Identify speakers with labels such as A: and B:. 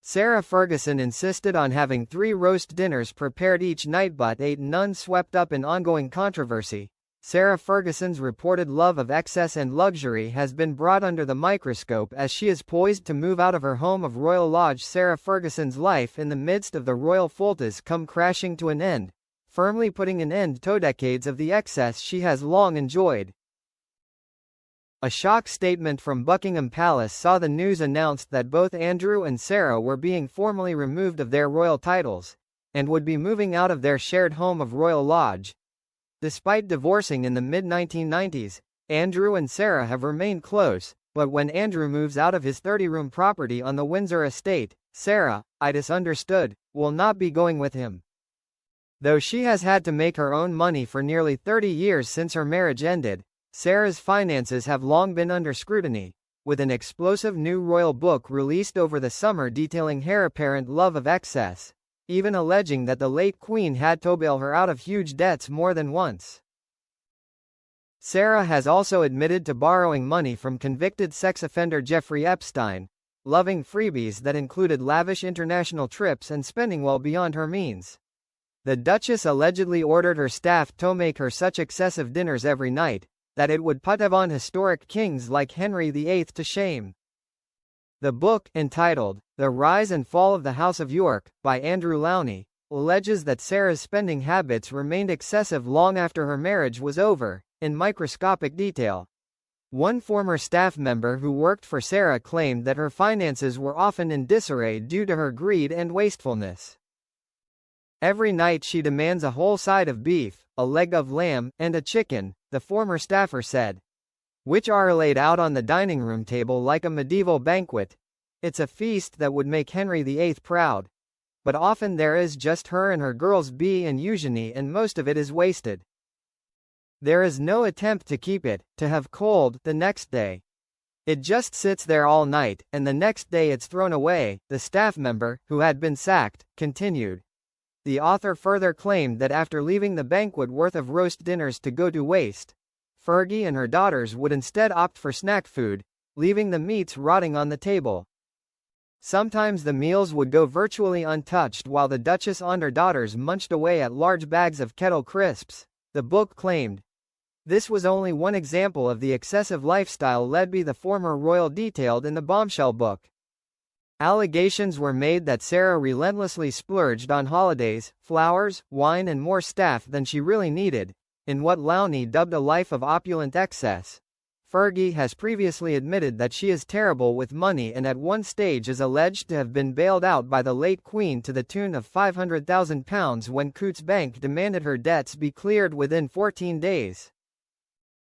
A: Sarah Ferguson insisted on having 3 roast dinners prepared each night but ate none. Swept up in ongoing controversy, Sarah Ferguson's reported love of excess and luxury has been brought under the microscope as she is poised to move out of her home of Royal Lodge. Sarah Ferguson's life in the midst of the royal fold has come crashing to an end, firmly putting an end to decades of the excess she has long enjoyed. A shock statement from Buckingham Palace saw the news announced that both Andrew and Sarah were being formally removed of their royal titles, and would be moving out of their shared home of Royal Lodge. Despite divorcing in the mid-1990s, Andrew and Sarah have remained close, but when Andrew moves out of his 30-room property on the Windsor estate, Sarah, it's understood, will not be going with him. Though she has had to make her own money for nearly 30 years since her marriage ended, Sarah's finances have long been under scrutiny, with an explosive new royal book released over the summer detailing her apparent love of excess, even alleging that the late Queen had to bail her out of huge debts more than once. Sarah has also admitted to borrowing money from convicted sex offender Jeffrey Epstein, loving freebies that included lavish international trips and spending well beyond her means. The Duchess allegedly ordered her staff to make her such excessive dinners every night, that it would put on historic kings like Henry VIII to shame. The book, entitled The Rise and Fall of the House of York, by Andrew Lowney, alleges that Sarah's spending habits remained excessive long after her marriage was over, in microscopic detail. One former staff member who worked for Sarah claimed that her finances were often in disarray due to her greed and wastefulness. Every night she demands a whole side of beef, a leg of lamb, and a chicken, the former staffer said, which are laid out on the dining room table like a medieval banquet. It's a feast that would make Henry VIII proud. But often there is just her and her girls Bea and Eugenie, and most of it is wasted. There is no attempt to keep it, to have cold, the next day. It just sits there all night, and the next day it's thrown away, the staff member, who had been sacked, continued. The author further claimed that after leaving the banquet worth of roast dinners to go to waste, Fergie and her daughters would instead opt for snack food, leaving the meats rotting on the table. Sometimes the meals would go virtually untouched while the Duchess and her daughters munched away at large bags of kettle crisps, the book claimed. This was only one example of the excessive lifestyle led by the former royal detailed in the bombshell book. Allegations were made that Sarah relentlessly splurged on holidays, flowers, wine and more staff than she really needed, in what Lowney dubbed a life of opulent excess. Fergie has previously admitted that she is terrible with money and at one stage is alleged to have been bailed out by the late Queen to the tune of £500,000 when Coutts Bank demanded her debts be cleared within 14 days.